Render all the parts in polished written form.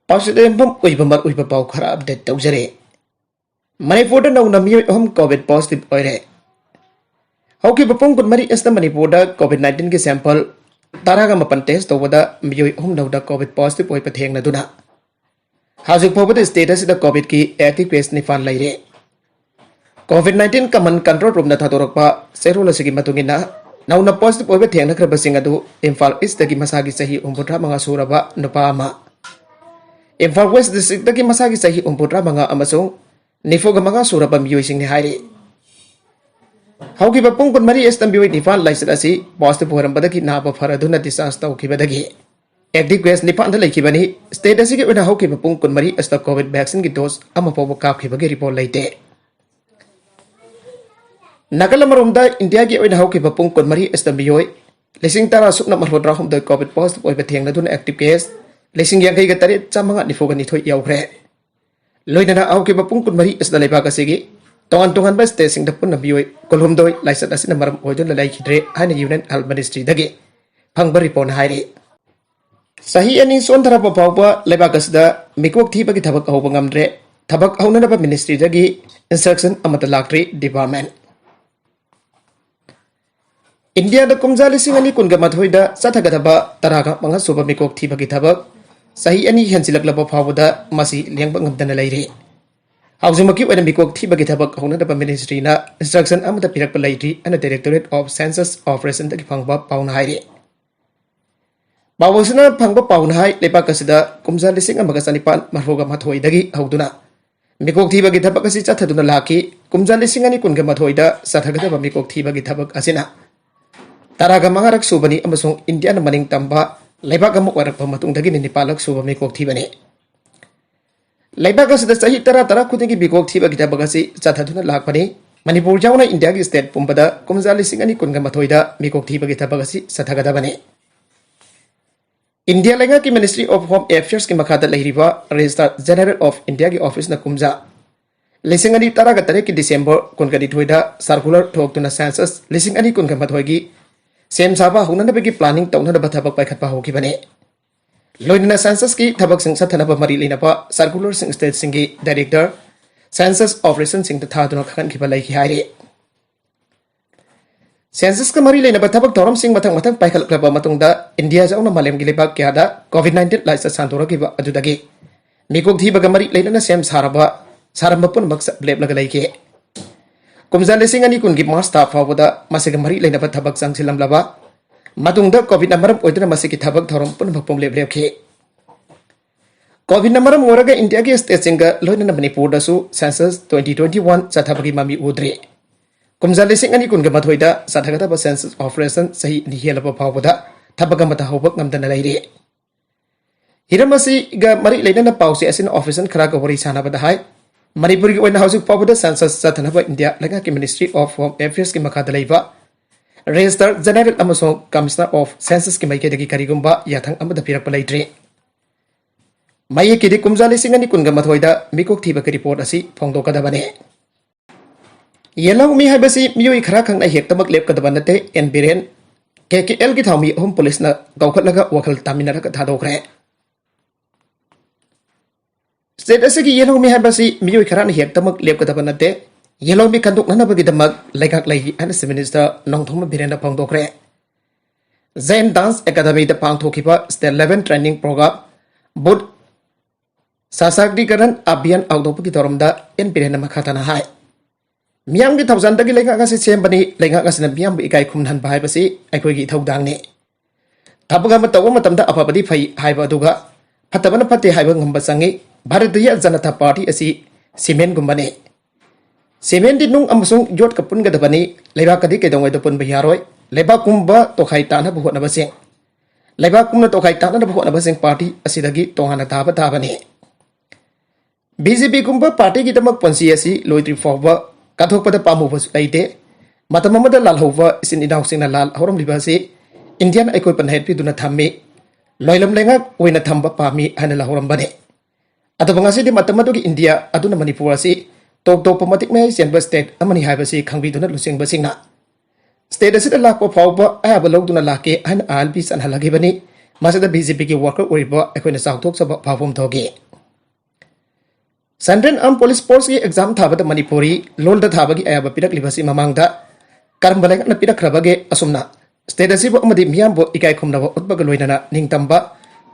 पाउसदेंबम उइबमर उइब पाउ खरा अपडेट तौजरे मणिपुर नौना मियोय अहम कोविड पॉजिटिव ओइरे हौकी बपुंग कुनमरी एस्ता मणिपुर कोविड 19 के सैंपल तारागा मपन टेस्ट तौबदा मियोय अहम नौदा कोविड पॉजिटिव ओइब थेंगनदुना हाजिक फोबदा स्टेटस द कोविड की एक्टिव केस निफान लैरे कोविड 19 कमन कंट्रोल रूम थादोरक्पा सेरोल असगी मतुंगिना नौना पॉजिटिव ओइब थेंगनख्रबसिंग अदु इम्फाल ईस्ट दगी मसागी सही 93 सुरबा नुपा अमा इम्फाल वेस्ट डिस्ट्रिक्ट दगी मसागी सही 93 अमसुंग निफोगा मंगा सुरबा मियोयसिंग ने हाइरे हौकी बपुंग कुनमरी एस तंबियोय निफान लाइसेंस असि पॉजिटिव होरंबदगी नाबा फरदुना डिस्चार्ज तौखिबदगी एक्टिव केस निफान लैखिबनी स्टेट असि के उना हौकी बपुंग कुनमरी अस्त कोविड वैक्सीन की डोज अमा फोबो कापखिबगे रिपोर्ट लैते नकल मरुमदा इंडिया की उना हौकी बपुंग कुनमरी एस तंबियोय लिसिंग तारा सुकना मरहोद्रा हमद कोविड पॉजिटिव ओइबा थेंगनदुना एक्टिव केस लिसिंग यांगैगा तरे चामंगा निफोगा निथोय यावख्रे लोइना हौकी बपुंग कुनमरी एस दलेबा कसिगी तोंगान तोंगान बस स्टेसिंग द पुन बियोय कोलहुमदोय लाइसेंस असि मरम ओइदुन लैखिद्रे हाना यूनियन हेल्थ मिनिस्ट्री दगे फंगब रिपोर्ट हाइरे सही अनि सोनथरा पावबा लेबाकसदा मिकोक थीबगी थबक हौबंगमद्रे थबक हौननबा मिनिस्ट्री दगे इंस्ट्रक्शन अमत लाक्ट्री डिपार्टमेंट इंडिया द कुमजा लिसिंग अनि कुनगा मथोइदा चथगदबा तरागा मंगा सुबा मिकोक थीबगी थबक सही अनि हेंसिलकलबा फावदा मसी लेंबा ngमदना लैरे हाउजुमकी ओइना मिकोक थीबगी थबक हौनदबा मिनिस्ट्री ना इंस्ट्रक्शन अमत पिरक लैट्री अन डायरेक्टोरेट ऑफ सेंसस ऑपरेशन दगी फंगबा पाउन हाइरे बावसना फंगबा पाउन हाइ लेपाकसदा कुमजा लिसिंग अमगा चनिपान मरहोगा मथोइदगी हौदुना मिकोक थीबगी थबक असि चथदुना लाखि कुमजा लिसिंग अनि कुनगा मथोइदा चथगदबा मिकोक थीबगी थबक असिना तारागा मंगारक सुबनी अमसों इंडिया न मनिंग तंबा लेबाक अमक वरकपा मतुंगदगी निपालक सुबा मिकोक थीबने लेबाक असदा सही तरा तरा खुदिंगी बिकोक थीबगी थबक असि चथदुना लाखपनी मणिपुर जावना इंडिया की स्टेट पुंबदा कुमजा लिसिंग अनि कुनगा मथोइदा मिकोक थीबगी थबक असि चथगदबने इंडिया लेगा की मिनिस्ट्री ऑफ होम अफेयर्स की मखादा लैरिबा रजिस्ट्रार जनरल ऑफ इंडिया की ऑफिस न कुमजा लिसिंग अनि तरागा तरे की दिसंबर कुनगा दिथोइदा सर्कुलर थोक्तुना सेंसस लिसिंग अनि कुनगा मथोइगी सेम साबा हुननबगी प्लानिंग तौनदबा थबक पाइखतपा होखिबने लोइना सेंसस की थबक सिंग सथनबा मरी लेनबा सर्कुलर सिंग स्टेट सिंग की डायरेक्टर सेंसस ऑपरेशन सिंग थादुना खखनखिबा लैखि हाइरे सेंसस का मरी लेनबा थबक थौरम सिंग मथंग मथंग पाइखलक्लबा मतुंगदा इंडिया जाउना मालेमगी लेबाक क्यादा कोविड 19 लाइसेंस सांतोरकिबा अदुदगी मिकोक थीबगा मरी लेनना सेम सारंबा पुनमक लेपलगा लैखे कुमजा लिसिंग अनि कुनगी मार्च ता फावदा मसिगा मरी लेनबा थबक संगसिलमलबा मतुंगदा कोविड नमरम ओइदना मसिगी थबक थौरम पुनमक पुम लेपलेखे कोविड नमरम ओरगा इंडिया की स्टेट सिंग लोइना मणिपुर दसु सेंसस 2021 चथबगी ममी उद्रे कुमजा लिसिंग अनि कुनगा मथोइदा चथगदबा सेंसस ऑपरेशन सही निहेलबा फावदा थबक मता हौबक ngमदना लैरे हिरमसिगा मरी लेनना पाउसे असिन ऑफिसन खरा का वरी सानाबदा हाय मणिपुर की ओइना हाउसिंग पावदा सेंसस चथनबा इंडिया लेगा की मिनिस्ट्री ऑफ होम अफेयर्स की मखादा लैबा रजिस्टर जनरल अमसों कमिश्नर ऑफ सेंसस की माइकेदगी करिगुंबा याथंग अमदा पिरकपा लैत्रे माइकेदि कुमजा लिसिंग अनि कुनगा मथोइदा मिकोक थीबकी रिपोर्ट असि फोंदोकदबने येलौमी हाइबसी मियोय खरा खंगना हेक्तमक लेपकदबा नते एन बिरेन केकेएल की थामी अहम पुलिस न गौखलगा वखल तामिनरका थादोखरे स्टेट असगी येलौमी हाइबसी मियोय खरा न हेक्तमक लेपकदबा नते येलौमी खंदोकनबगीदमक लेखाक लैहि एनएस मिनिस्टर नोंथोम बिरेन फोंदोखरे जैन डांस एकेडमी द पांगथोखिबा स्टेट लेवल ट्रेनिंग प्रोग्राम बुध सासागदीकरण अभियान आउदोपकी तोरमदा एन बिरेन मखाताना हाय मियाम की थौजंदगी लेखागासी सेमबनी लेखागासिना मियाम इकाई खुमनहन बाहायबसी अखोइगी थौदांगने थबगा मतौबा मतमदा अफबदी फै हाइबा अदुगा फतबना फते हाइबा ngamba changi Bharatiya Janata party असि सीमेंट गुम्बने सीमेंट दी नुंग अमसुंग योट का पुनगदबनी लेबाकदी केदोंगै द पुनबा यारोय लेबाकुंबा तोखाइ ताना बहोनबसे लेबाकुंना तोखाइ ताना बहोनबसे पार्टी असिदगी तोहाना ताबा ताबने बीजेपी कुंबा पार्टी की दमक पंसी असि लोइत्री फौबा काथोकपदा पामुबसु लैते मतममदा लालहौबा इसिन इनाउसिंगना लाल हौरमलिबासे इंडियन अकोइ पनहेटपिदुना थम्मे लोइलम लेंगा ओइना थम्बा पामी हाना लाहौरमबने अदबंगासिदि मतमदुगी इंडिया अदुना मणिपुर असि टॉप टॉप मतिक में सेंबर स्टेट अमनी हाइबसी खंगबिदुना लुसिंगबसिंगना स्टेट असि लाको फावबा आयाब लौदुना लाके हन आलबी सनहलगिबनी मसद बीजेपी की वर्कर ओरिबा अखोइना चाउथोकसबा फाफोम थोगे सेंट्रल आर्म पुलिस फोर्स की एग्जाम थाबद मणिपुरी लोल थाबगी अयाबा पिरकलिबसी ममांगदा करम बलेगना पिरखरबगे असुमना स्टेट असिबो अमदि मियामबो इकाय खुमनबो उतबग लोइनना निंगतंबा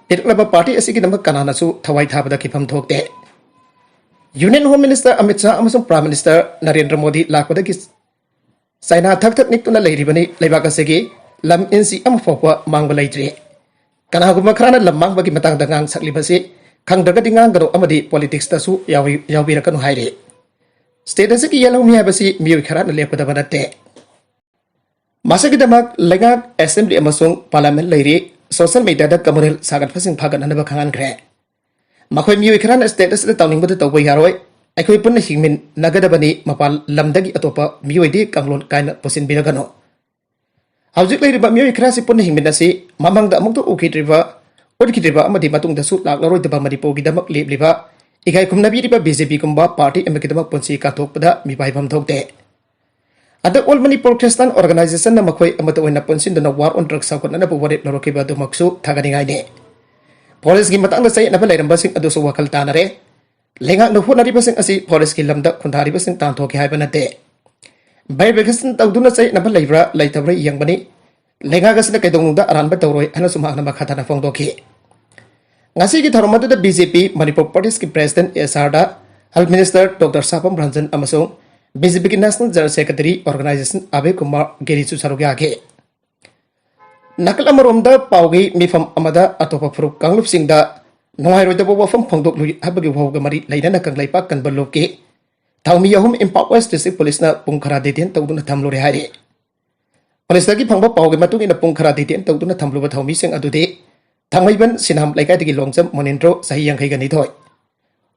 पिरकलबा पार्टी असिगी नमक कनानासु थवाई थाबदा खिफम थोकते union home minister Amit Shah अमसुंग प्राइम मिनिस्टर नरेंद्र मोदी लाकपदगी चाइना थक थक निक्तुना लेरिबनी लेबाक असिगी लम इनसी अमफोकवा मांगबा लेत्रि कनागुमा खराना लम मांगबगी मतंगदा ngang saklibasi खंगदगदि ngang अमदि पॉलिटिक्स तसु याविरकनु हाइरे स्टेट असिगी येलो मियाबसी मियोय खराना लेपदबा नते मासगिदमक लेगाक असेंबली अमसुंग पार्लियामेंट लेरि सोशल मीडिया कम्युनल सागत फसिंग फागननबा खांगनख्रे मखोय मियोय खराना स्टेट असिदा तौनिंगबद तौबा यारोय अखोय पुन्ना हिंगमिन नगदबनी मपाल लमदगी अतोपा मियोयदि कंगलोन कायना पुसिन बिरगनो हौजिक लेरिबा मियोय खरासि पुन्ना हिंगमिन असि ममंगदा अमुक्तो उखिद्रिबा उदखिद्रिबा अमदि मतुंगदसु लाक्लरोयदबा मणिपुरगिदमक लेबलिबा इकाय खुमनबिरिबा बीजेपी कुंबा पार्टी अमकिदमक पुंसी काथोकपदा मिबाइफम थोकते अद ऑल मणिपुर क्रिस्टियन ऑर्गेनाइजेशन न मखोय अमत ओइना पुंसिनदना वार ऑन ड्रग्स साउकनना बवरे लरोकिबा दुमक्सु थागनिगाइने फॉरेस्ट की मतंग सै नबा लेरंबसिंग अदुसु वखल तानरे लेंगा न होनारिबसिंग असि फॉरेस्ट की लमदा खुंथारिबसिंग तांथोके हाइबा नते बाइबेगसन तौदुना सै नबा लेब्रा लेतब्रा यंगबनी लेंगा गसना कैदोंगदा अरानबा तौरोय हना सुमागना मखाताना फोंगदोखि ngasi ki tharomadu da BJP Manipur Party's ki President SRda Health Minister Dr. Sapam Ranjan amasung BJP ki National General Secretary Organization Abe Kumar Gerichu Sarugi age nakal amaromda paugi mifam amada atopa furuk kanglup singda nohairoi da wafam phongdok lui habagi wawga mari lainana kanglaipa kanbalok ki thawmi yahum Imphal West District Police na pungkhara deten tawduna thamlore haire police ki phangba paugi matung ina pungkhara deten tawduna thamluba thawmi sing adude थांगैबन सिनाम लेकाइदगी Longjam मनिन्द्रो सही यांखैगा निथोय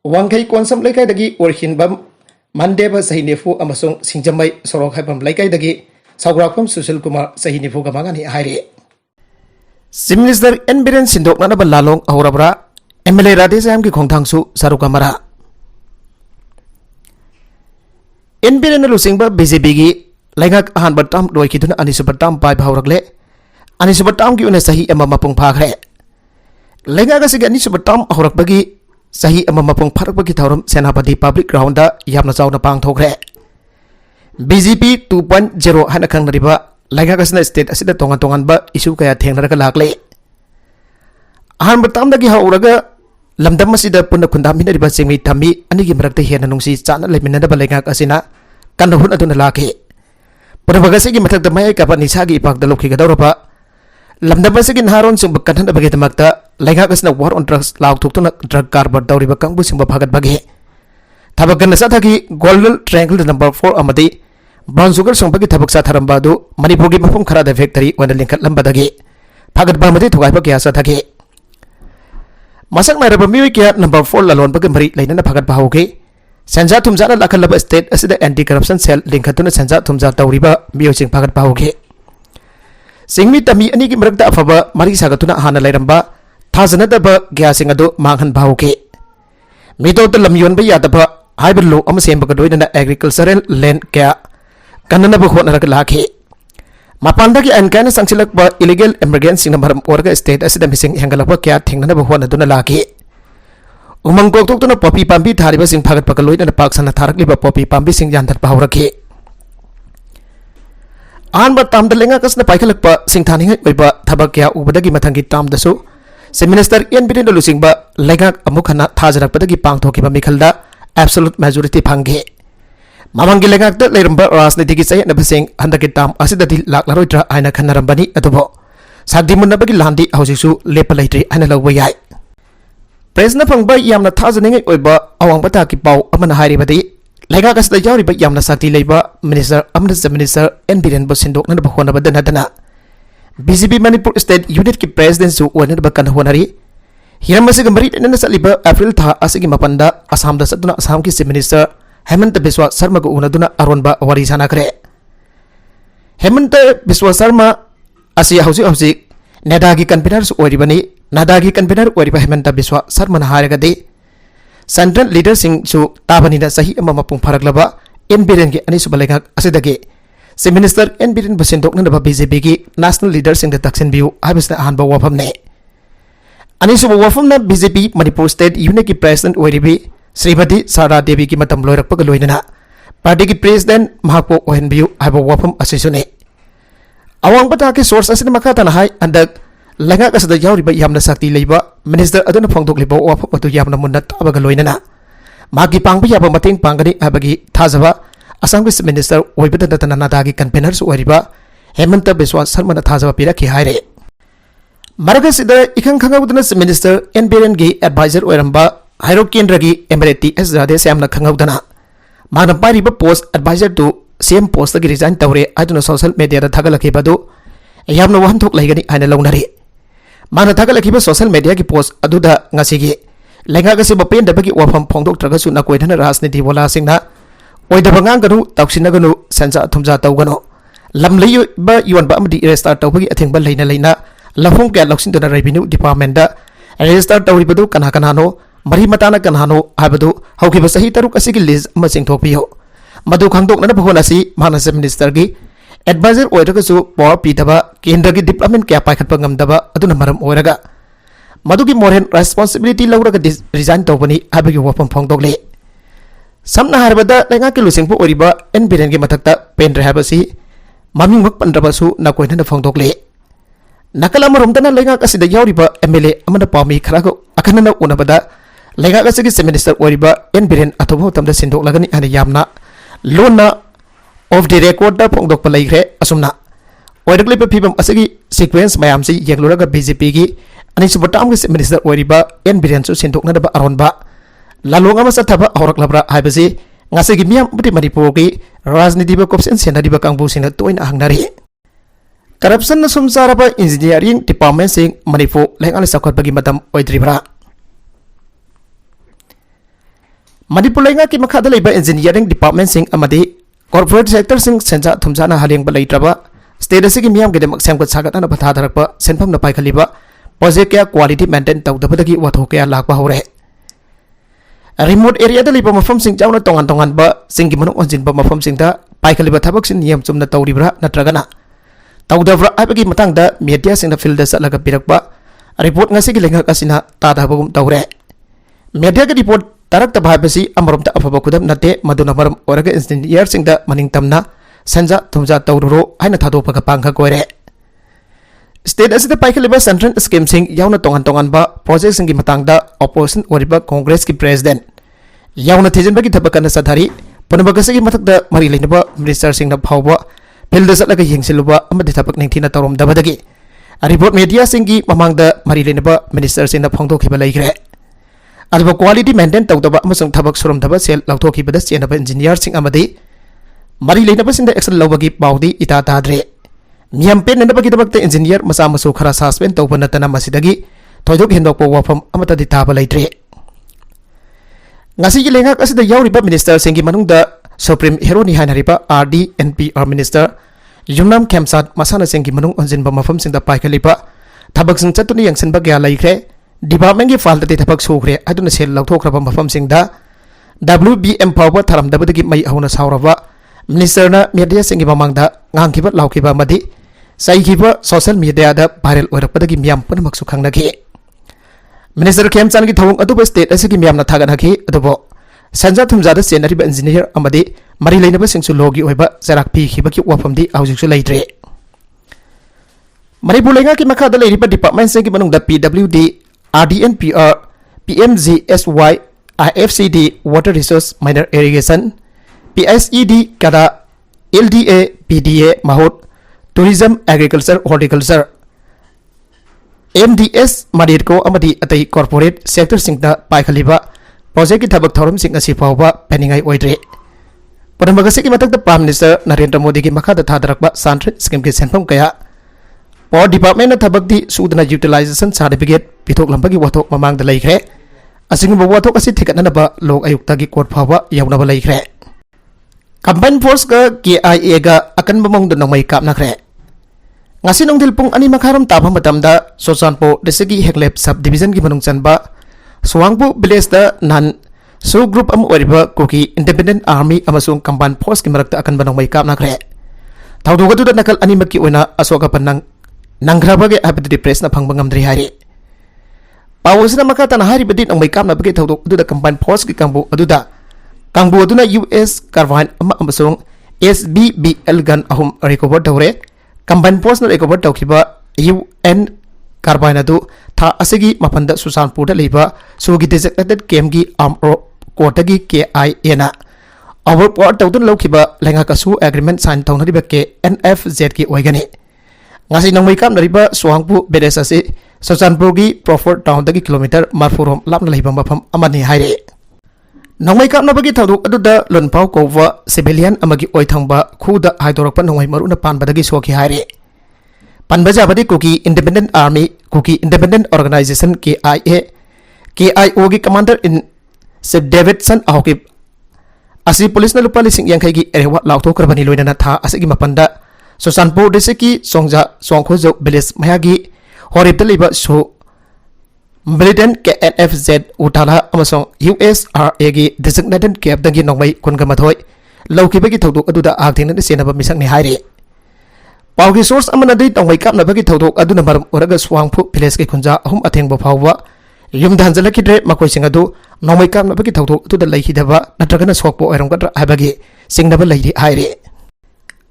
वांखै कोनसम लेकाइदगी ओरखिनबम मानदेब सही नेफु अमसुंग सिंजमै सोरोक हाइबम लेकाइदगी साउग्राफम सुशील कुमार सही नेफु गमागानि हाइरे chief minister N Biren सिंदोकनानबा लालोंग अहोरबरा MLA Radheshyam की खोंथांगसु सारुकमरा एन बिरेन लुसिंगबा बीजेपी की लेगाक अहानबा टाम लोइखिदुना अनिसुबा टाम पाइ भावरकले अनिसुबा टाम की उने सही अमा मपुंग फाखरे लेगा गसी गनी सुब टॉम होरकबगी सही अमा मपुंग फरकबगी थौरम सेनापति पब्लिक ग्राउंड यामना चावना पांगथोखरे बीजेपी 2.0 हाना खंगनरिबा लेगा गसना स्टेट असिदा तोंगन तोंगनबा इशू कया थेंगनरका लाकले अहान बतामदगी हौरगा लमदम असिदा पुन्ना खुंदामिनरिबा सिंगै थमी अनिगी मरकते हेना नुंसी चाना लेमिनदबा लेगा असिना कन्नहुन अदुना लाके पुरबगसिगी मथकदा मय काबा निसागी इपाकदा लोखिगदौरबा लमदबसिगी नहारोन सिंब कन्हनबगे दमकता लेगागसना वार ऑन ड्रग्स लाउथुक्तुना ड्रग कारबार तौरिबा कांगबु सिंब फागतबगे थबकन साथागी गोल्डन ट्रायंगल नंबर 4 अमदि ब्राउन शुगर संबगी थबक साथरंबा दु मणिपुरगी मफम खरादा फैक्टरी वन लिंखलंबदगे फागतबा मदि थुगाइबा क्या साथागे मसक नारबा मिय क्या नंबर 4 ललोनबगे मरि लेनना फागतबा होगे सेंजा थुमजाना लाखलबा स्टेट असिदा एंटी करप्शन सेल लिंखतुना सेंजा थुमजा तौरिबा मियोसिंग फागतबा होगे सिंगमी तमी अनि की मरकता अफबा मरि सागतुना हाना लेरंबा थाजनदब ग्यासिंग अदु मांगहन भावके मिदोत लमयोनबा यादबा हाइबर लो अम सेमबग दोइना एग्रीकल्चरल लैंड क्या कन्ननब होनरक लाखे मपानदगी अनकाना संचिलकबा इलीगल इमिग्रेंट्स सिंग मरम ओरगा स्टेट असिदा मिसिंग हेंगलकबा क्या थेंगनब होनदुना लाखे उमंग कोक्तोक्तुना पॉपी पांबी थारिबा सिंग फागत पकलोइना पाकसना थारकलिबा पॉपी पांबी सिंग जानथत पावरके आनबा तामद लेंगा कसना पाइखलकबा सिंगथानिंग ओइबा थबक क्या उबदगी मथंगी तामदसु चीफ मिनिस्टर एन बिरेन लुसिंगबा लेगाक अमुखना थाजरकपदगी पांगथोकिबा मिखलदा एब्सोल्यूट मेजॉरिटी फंगे मामंगी लेगाकदा लेरंबा राजनीतिकी चयनबसिंग हंदकी ताम असिददि लाक्लारोइद्रा आइना खनरंबनी अदुबो सागदि मुन्नबगी लांदी हौजिसु लेप लैट्री आइना लौबा याय प्रेसना फंगबा यामना थाजनिंगै ओइबा अवांगबताकी पाउ अमना हारिबदि लेगाक असदा यावरिबा यामना शक्ति लेबा मिनिस्टर अमना चीफ मिनिस्टर एन बिरेन बो सिंदोकनबा होनबदा नदना BJP Manipur State Unit की प्रेसिडेंट सु ओनरबा कन होनरी हिरमसिग मरि नन सलिबा अप्रैल था असगी मपंदा असम दा सदुना असम की चीफ मिनिस्टर हेमंत बिस्वा शर्मा को उनदुना अरोनबा वरी सानाखरे हेमंत बिस्वा शर्मा असि हौजी हौजी नेदा की कन्वीनर सु ओरिबनी नादा की कन्वीनर ओरिबा हेमंत बिस्वा शर्मा हारगदे सेंट्रल लीडर सिंग सु ताबनीना सही अमा मपुंग फरकलबा एन बिरेन की अनिसुबा लेगाक असिदगे चीफ मिनिस्टर एन बिरेन बसिंदोकनबा बीजेपी की नेशनल लीडर सिंग द तक्सिन बिउ हाबिसना अहानबा वाफमने अनिसुब वफम बीजेपी मणिपुर स्टेट यूनिट की प्रेसिडेंट ओरिबी श्रीमती सारा देवी की मतम लोरकपग लोइनना पार्टी की प्रेसिडेंट महापो ओहनबियु हाइब वफम असिसुने अवांग बता के सोर्स असिन मखा तनहाई अंदक लंगा कसद यावरिबा यामना शक्ति लेबा मिनिस्टर अदुन फोंदोकलिबा वफम अदु यामना मुन्ना ताबग लोइनना मागी पांगबा याबा मतेंग पांगनी हाबगी थाजबा असम के मिनिस्टर ओइबदा दतना नादागी कन्वेनर्स ओरिबा हेमंत बिस्वा शर्मा थाजबा पिरखि हाइरे मरगसिद इखंग खंगौदना मिनिस्टर एन बिरेन की एडवाइजर ओरंबा हाइरो केंद्र की एमरेटी एस राधे श्यामना खंगौदना माना पारिबा post adviser to CM post की रिजाइन तौरे आदुना सोशल मीडिया थागलखिबदु यामना वहनथोक लैगनी हाइना लौनरी माना थागलखिबा सोशल मीडिया की पोस्ट अदुदा ngasiगी लेंगागसि बपेंदबगी वफम फोंदोक्त्रगसु नकोइदना राजनीति बोलासिंगना ओइदबा ngangganu तौसिनगनु संजा थुमजा तौगनो लमलैबा योनबा अमदि रेजिस्टर तौबगी अथेंबा लैना लैना लफों क्या लौसिंदुना रेवेन्यू डिपार्टमेंट रेजिस्टर तौरिबदु कना कनानो मरी मताना कनानो हाबदु हौखिबा सही तरुक असिगी लिस्ट अमा चिंगथोकपियो मदु खंगदोकना बहोनासि मानस मिनिस्टर की एडवाइजर ओइरगसु पावर पीदबा केंद्र की डिप्लोमेंट क्या पाइखतबा ngамदबा अदुना मरम ओइरगा मदुगी मोरल रेस्पॉन्सिबिलिटी लौरगा रिजाइन तौबनी हाबगी वफम फोंदोकले समना हारबदा लेंगा के लुसिंगपु ओरिबा एन बिरेन की मथक्ता पेंद्रे हाबसी ममिंग मक पंद्रबसु नकोइना फोंदोकले नकल अमरोमदना लेंगा असिदा यावरिबा एमएलए अमना पामी खरागो अखनना उनबदा लेंगा असिगी मिनिस्टर ओरिबा एन बिरेन अथोबो तमदा सिंदोकलगनी अने यामना लोना ऑफ द रेकॉर्ड फोंदोकपा लैग्रे असुमना ओइरगलेबा फिबम असिगी सीक्वेंस मयामसि येंगलुरगा बीजेपी की अनिसुबटाम के मिनिस्टर ओरिबा एन बिरेन सु सिंदोकनदबा अरोनबा लालोंग अमा सथबा हौरक्लबरा हाइबसि ngasiगी मियाम बति मणिपुर की राजनीति कोप्सन सेनरिबा कांगबुसिंगना तोइना हंगनारि करप्शन सुमसारब इंजीनियरिंग डिपार्टमेंट सिंह मणिपुर लेंगाल सखोटबगी मतम ओइद्रिब्रा मणिपुर लेंगा की मखादा लेबा इंजीनियरिंग डिपार्टमेंट सिंह अमदि कॉर्पोरेट सेक्टर सिंह सेंजा थुमजाना हालेंगबा लेट्रबा स्टेट असिगी मियाम गेदमक सेमगत सागतना बथादरकबा सेनफम न पाइखलिबा प्रोजेक्ट क्या क्वालिटी मेंटेन तौदबदगी वाथोक क्या लाकबा हौरे रिमोट एरिया लेबा मफम सिंह जाउना तोंगान तोंगान बा सिंगी मनु ओंजिनबा मफम सिंहदा पाइखलिबा थबक सिन नियम Chumna तौरिब्रा नत्रगना तौदब्रा आबगी मतंगदा media Singh field चलगा पिरकबा report ngasiगी लेंगा असिना तादाबगुम तौरे मीडिया की रिपोर्ट तारक भाइबसी अमरमता अफबा खुदम नते मदुना मरम ओरगा इंजीनियर सिंहदा मनिंग तमना संजा थुमजा तौरुरो हाइना थादोपगा पांगा गोरे स्टेट असिदा पाइखलिबा सेंट्रल स्कीम सिंह याउना तोंगान तोंगान बा प्रोजेक्ट सिंगी मतंगदा ऑपोजिशन ओरिबा कांग्रेस की प्रेसिडेंट याउना थिजनबगी थबकना सथारी पुनबगसगी मथकदा मरी लेनबा मिनिस्टर सिंहना फावबा फील्ड चलगा येंगसिलुबा अमदि थबक निंगथिना तौरमदबदगी रिपोर्ट मीडिया सिंगी ममांगदा मरी लेनबा मिनिस्टर सिंहना फोंदोखिबा लैग्रे अदबा क्वालिटी मेंटेन तौदबा अमसुंग थबक सुरमदबा सेल लौथोखिबदा चेनबा इंजीनियर सिंह अमदि मरी लेनबा सिंदा एक्शन लौबगी पाउदी इता ताद्रे मियाम पेननबगीदबकता इंजीनियर मसा मसु खरा सस्पेंड तौबा नतना मसिदगी थोइदोक हेंदोकपा वफम अमतदि ताबा लैत्रे ngasiगी lenga asida yauriba minister singi manungda supreme hero ni hainariba RDNPR minister yumnam kemsat masana singi manung onjinba mafam singda paikaliba thabak sing chatuni yangsinba gya laikre department gi falda te thabak sugre aduna sel lauthokraba mafam singda WBM power tharamdabadagi mai hauna sauraba minister na media singi mamangda ngangkiba laukiba madi saikiba social media da viral oirapadagi miyam punamaksu khangnagi minister Khemchand की थौंग अदुबा state असगी मियामना थागनखि अदुबो संजा थुमजादा सेनरिबा engineer अमदि मरि लेनबा सिंगसु लोगी ओइबा जराक पीखिबकी वाफमदि आउजिकसु लैत्रे मणिपुर लेंगा की मखादा लेरिबा department सिंगी मनुंगदा PWD RDNPR PMGSY IFCD water resource minor irrigation PSED kada LDA PDA mahut tourism agriculture horticulture MDS Madirko amadi atai corporate sector singda paikaliba project ki thabak thorum sing asi fawba peningai oidre Panamagasi ki matak Prime Minister Narendra Modi ki makhada thadarakba Santrin scheme ki senpam kaya Power Department na thabak di sudana utilization certificate pithok lambagi wathok mamangda laikre asingba wathok asi thikatna ba lok ayukta ki court phawa yauna ba laikre Combined Force ka KIA ga akan bamong do namai kap nakre ngasi nongdil pung ani makharam tabha matamda Sosanpo Desigi Heklep subdivision ki manung chanba Suwangpu village da nan su group am oriba koki independent army amasung Combined Force ki marakta akan banong mai kap nakre thawduga du da nakal ani makki oina asoka panang nangraba ge abdi press na phangba ngamdri hari पाव असना मखा तना हारिबदि नंगमै कामनाबगे थौदोक अदुदा combine force की कांबु अदुदा कांबु अदुना US carbine अमसोंग SBBL gun अहुम रिकवर तौरे कंबाइन फोर्स न रिकवर तौखिबा UN कार्बाइन अदु था असगी मफंद सुसानपुर लेबा सुगी डेजिग्नेटेड केम की आर्म कोर्ट की KIA ना ओवर पावर तौदन लौखिबा लेंगा कसु एग्रीमेंट साइन तौनरिबा के NFZ की ओइगनी ngasi nangmai kam nariba swangpu bedes ase susanpur gi proper town dagi kilometer marfurom lapna leiba mafam amani haire nangmai kam nabagi thaduk aduda lonpau kova civilian amagi oithangba khuda haidorokpa nangmai maruna panbadagi soki haire panbaja badi kuki independent army kuki independent organization KIO gi commander in Sir Davidson ahoki asi police na lupa lising yang gi erewa laukto krabani loina tha asigi mapanda सुसानपुर district की Songkhojo village मयागी होरिब लेबा सो militant KNFZ उठाला अमसों USRA की designated cab दंगी नोंगमै कुनगा मथोय लौकिबगी थौदोक अदुदा आगथेंगना सेनबा मिसंगनि हाइरे Pawgi source अमनदि नोंगमै कापनबगी थौदोक अदुना मरम ओरगा स्वांगफु village के खुंजा अहुम अथेंगबा फावबा yum धानजलखिद्रे मखोयसिंग अदु नोंगमै कापनबगी थौदोक अदुदा लैखिदबा नत्रगना सोकपो ओरमगद्रा हाबगी सिंगनबा लैरि हाइरे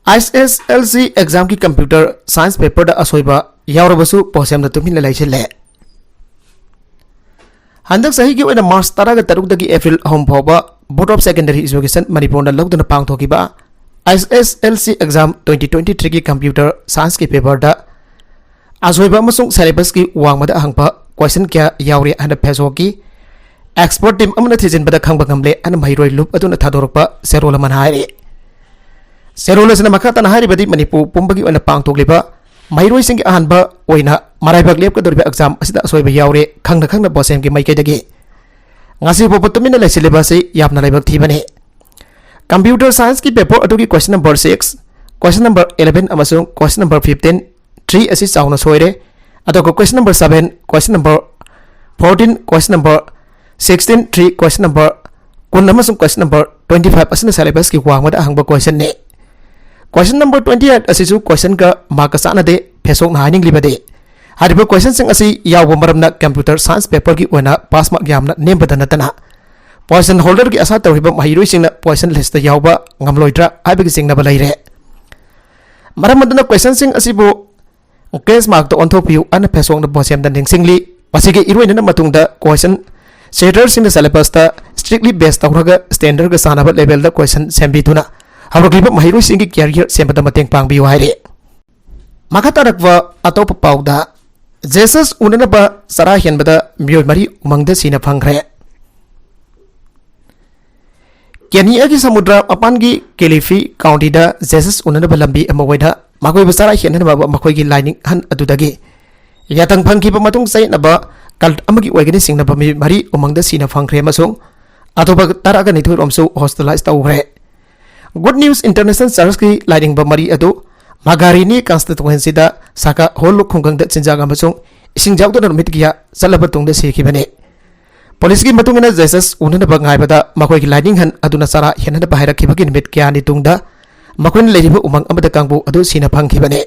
ISSLC exam की computer science paper दा असोइबा यावरबसु पोसेम दा तुमिन लाइसिले हंदक सही की ओइना मार्च 13 तरुक दगी अप्रैल होम फोबा board of secondary education Manipur दा लौदना पांगथोकिबा ISSLC एग्जाम 2023 की कंप्यूटर साइंस की पेपर दा असोइबा मसुंग सिलेबस की वांगमदा हंगपा क्वेश्चन क्या यावरे हन फेसो की एक्सपर्ट टीम अमना थिजिनबदा खंगबा गमले अन महिरोय लुप अदुना थादोरकपा सेरोला मनहारे सेरोलसना मखातना हारिबदि मणिपुर पुंबगी ओना पांगथोकलिबा महिरोयसिंग अहानबा ओइना मराइबाग लेपकदोरिबा एग्जाम असिदा असोइबा यावरे खंगना बोसेम की माइकेदगी ngasi bobo tumina laisiliba se yapna laibak thibane computer science की पेपर अदुगी क्वेश्चन नंबर 6 क्वेश्चन नंबर 11 अमसुंग क्वेश्चन नंबर 15 3 असि चाउना सोइरे अदोको question number 7 question number 14 question number 16 3 question number 10 अमसुंग क्वेश्चन नंबर 25 असना सिलेबस की वांगमदा हंगबा क्वेश्चन ने क्वेश्चन नंबर 28 असिसु क्वेश्चन का मार्क सानदे फेसोक नाइनिंग लिबदे हारिबा क्वेश्चन सिंग असि यावबो मरमना कंप्यूटर साइंस पेपर की ओना पास मार्क यामना नेमबदा नतना पोजिशन होल्डर की आशा तौरिबा महिरोय सिंगना पोजिशन लिस्ट यावबा ngamloidra हाइबगी सिंगना बलाइरे मरमदना क्वेश्चन सिंग असिबो केस मार्क तो ऑनथोपियु अन फेसोक न बोसेम द निंगसिंगली मसिगे इरोइनना मतुंगदा क्वेश्चन सेटर सिंग सिलेबस ता स्ट्रिक्टली बेस्ड तौरगा स्टैंडर्ड का सानाबा लेवल द क्वेश्चन सेम्बिदुना हरगलिबा महिरोय सिंग की कैरियर सेमबदा मतेंग पांगबियो हाइरे मखातारकवा अतोप पाउदा जेसस उननबा सरा हेनबदा मियोय मरी उमंगदा सिना फंगरे केनिया की समुद्र अपान की केलिफी काउंटी दा जेसस उननबा लंबी अमवैदा मखोय बसरा हेननबा मखोय की लाइनिंग हन अदुदगी यातंग फंगखिबा मतुंग सैनबा कल्ट अमगी ओइगनि सिंगनबा मरी उमंगदा सिना फंगरे मसुंग अतोबा तरागा निथुर ओमसु हॉस्टलाइज तौगरे गुड न्यूज इंटरनेशनल सर्विस की लाइनिंग बा मरी अदु Magarini constituency da saka holu khunggang da chinjang amasung ising jawdo na mit giya salaba tungda sikibane police ki matungina jesus unana bangai bada makoi ki lining han aduna sara henana bahira khibagi mit kya ni tungda makoin leiriba umang amada kangbu adu sina phangkhibane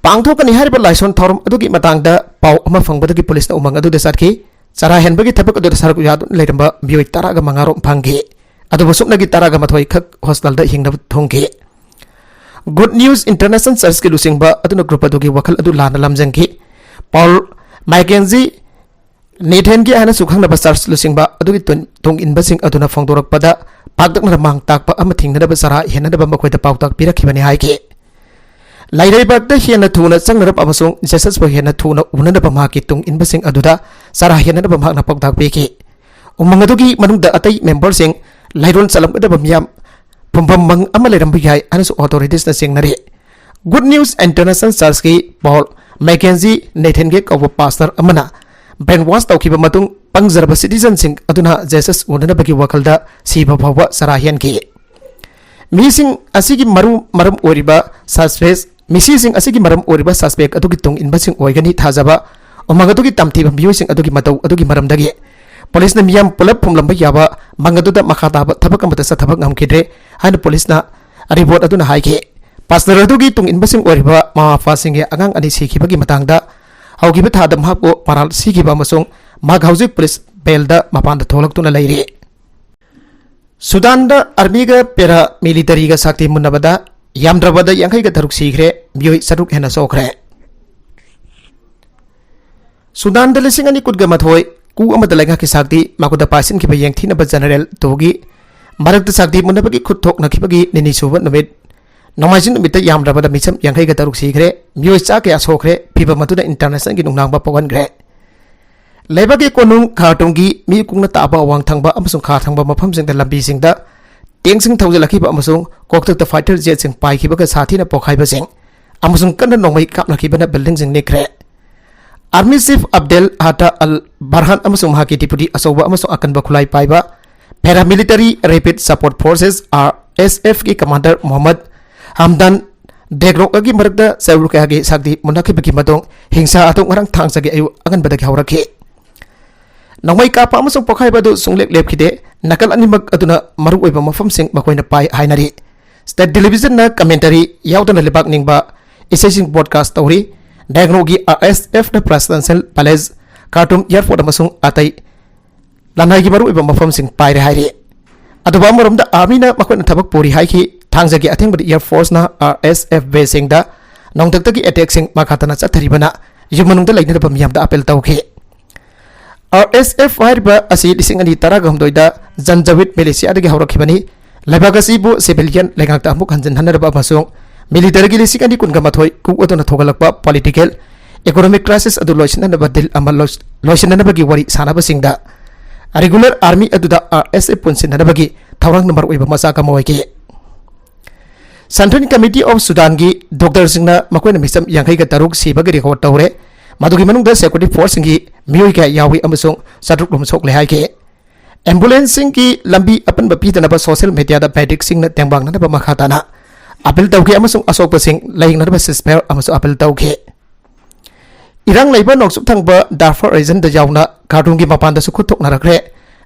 pangthokani hariba laison thorum adu ki matang da pau ama fangbada ki police na umang adu de satki sara henbagi thabak adu sarku yadu leiramba bioi taraga mangaro phangge adu busukna ki taraga mathoi khak hostel da hingna thongge Good News International Service की लुसिंगबा अदुना group अदुगी वखल अदु लाना लमजंगी Paul McKenzie नेथेन की आना सुखंगनबा search लुसिंगबा अदुगी तुंग इनबसिंग अदुना फोंदोरकपदा पाकदकना मांग ताकपा अमा थिंगनबा सरा हेननबा मखोयदा पाउताक पिरखिबने हाइके लाइरेबाकदा हेना थुना चंगनरब अमसुंग Jesus बो हेना थुना उननबा माकी तुंग इनबसिंग अदुदा सरा हेननबा माकना पाउताक पिके उमंग अदुगी मनुंगदा अतै मेंबरसिंग लाइरोन चलमगदबा मियाम पुंबम अमलेरंबियाई अनसु ऑथोरिटीज न सिंगनरी गुड न्यूज इंटरनेशनल सर्च की पॉल मैकेंजी नेथन के कव पास्टर अमना ब्रेन वॉश तौखिबा मतुंग पंगजरब सिटीजन सिंग अदुना जेसस उननबगी वखलदा सिबा फावबा सराहियन की मीसिंग असिगी मरम ओरिबा सस्पेक्ट मिसिसिंग असिगी मरम ओरिबा सस्पेक्ट अदुगी तुंग इनबसिंग ओइगनी थाजबा उमंग अदुगी तमथिबा मियोसिंग अदुगी मतौ अदुगी मरमदगी पुलिस ने मियाम पुलप फुमलंबा याबा मंगदुदा मखाताब थबक अमता सथबक नमखिद्रे हाइन पुलिस ना रिपोर्ट अदुना हाइके पास्टर अदुगी तुंग इनबसिंग ओरिबा माफासिंगे अगांग अनि सिखिबगी मतंगदा हौगिब थाद महाको पराल सिगिब अमसुंग माग हौजिक पुलिस बेलदा मपान थोलक्तुना लैरि सुदान आर्मी पेरा मिलिटरी साक्ति मुन्नबदा यामद्रबदा यांखै तरुक सिग्रे मियोय सरुक हेना सोखरे सुदान लिसिंग अनि कुटगा मथोय कु अमद लैंगा की साक्ति माकुदा पासिन की यंगथीनब जनरल तोगी मरक्त साक्ति मुन्नबगी खुथोक नखिबगी निनि सुब नमित नमाजिन नमित यामद्रबदा मिसम यांखै तरुक सिग्रे मियोय चा के सोखरे फिबा मतुदा इंटरनेशनल की नुंगनांगबा पवनग्रे लेबगे कोनुंग खाटोंगी मी कुंगना ताबा वांग थांगबा अमसुंग खा थांगबा मफमसिंग लंबी सिंगदा टेंगसिंग थौजलखिबा अमसुंग कोकतक फाइटर जेट सिंग पाइखिबगा साथीना पोखाइबसिंग अमसुंग कन्न नोंमै कापनखिबना बिल्डिंग सिंग निखरे army chief Abdel Fattah al Burhan अमसुंग हाकी डिप्यूटी असौबा अमसुंग अकनबा खुलाई पाइबा paramilitary rapid support forces RSF की कमांडर मोहम्मद हमदन डेग्रोक की मरकदा सैरुकागे साक्ति मुनखिबगी मदोंग हिंसा अतोंग रंग थांगसगे अयु अगनबदगी हौरखि नौमै कापा अमसुंग पोखाइबदु सुंगलेक लेपखिदे नकल अनिमक अदुना मरु ओइबा मफमसिंग मखोइना पाइ हाइनारि स्टेट टेलीविजन ना कमेंटरी याउदना लेबाक निंगबा इसेसिंग ब्रॉडकास्ट तौरी डेग्रोगी RSF ना प्रेसिडेंशियल पैलेस कार्टूम एयरपोर्ट अमसुंग अतै लनाइगी मरु ओइबा मफमसिंग पाइरे हाइरि अदुबा मरमदा आर्मी ना मखोइना थबक पोरी हाइखि थांगजगी अथेंगबद एयर फोर्स ना RSF बेसिंग दा नोंगतकतगी अटैक सिंग मखातना चथरिबना युमनुंगदा लैनरबा मियामदा अपील तौखि RSF हाइरिबा असि लिसिंग अनि तरागा हमदोइदा जनजवित मिलिशियादगी हौरखिबनी लेबागसिबु सिविलियन लेंगाक्ता अमुक हंजन हनरबा अमसुंग मिलिटरी लिसिंग अनि कुनगा मथोय कुअदुना थोगलकपा पॉलिटिकल इकोनॉमिक क्राइसिस अदु लोइसननबा दिल अमल लोइसननबगी वरी सानाबसिंगदा रेगुलर आर्मी अदुदा RSF पुनसिननबगी थौरंग नंबर ओइबा मसाका मोयके सेंट्रल कमिटी ऑफ सुदान की डॉक्टर सिंह मकोइन मिसम यांखैगा तरुक सिबगे रिकॉर्ड तौरे मदुगी मनुंगदा सिक्योरिटी फोर्स की मियोय का यावी अमसुंग सदरुक लुम सोकले हाइके एम्बुलेंस की लंबी अपन बपीदनब सोशल मीडिया दा पैडिक सिंह तेंबांगनब मखाताना अपील तौके अमसुंग अशोक सिंह लैंगनब सिस्पेयर अमसु अपील तौके इरंग लैबा नोक्सुप थंगबा डार्फर रीजन दा यावना कार्टून की मपान दा सुखुथोकनरखरे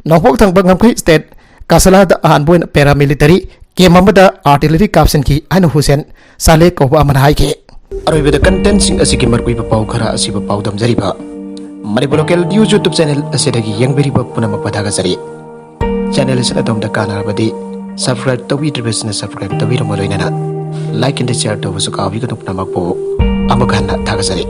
नोंपोक थंगबा ngमखै स्टेट कासला दा अहानबोइन पैरामिलिटरी के ममदा आर्टिलरी काप्सन की आइन हुसैन साले कौबा अमन हाइके अरोइबदा कंटेंट सिंग असिकी मरकुइबा पाउ खरा असिबा पाउ दमजरिबा Manipur local news YouTube channel असिदगी यंगबेरिबा पुनम पदागजरी चैनल असिना दमदा कानारबदी सब्सक्राइब तौबिद्रिबसना सब्सक्राइब तौबिरमो लोइनना लाइक एंड शेयर तौबसु काबिगनु पुनमकपो अमखाना थागजरी।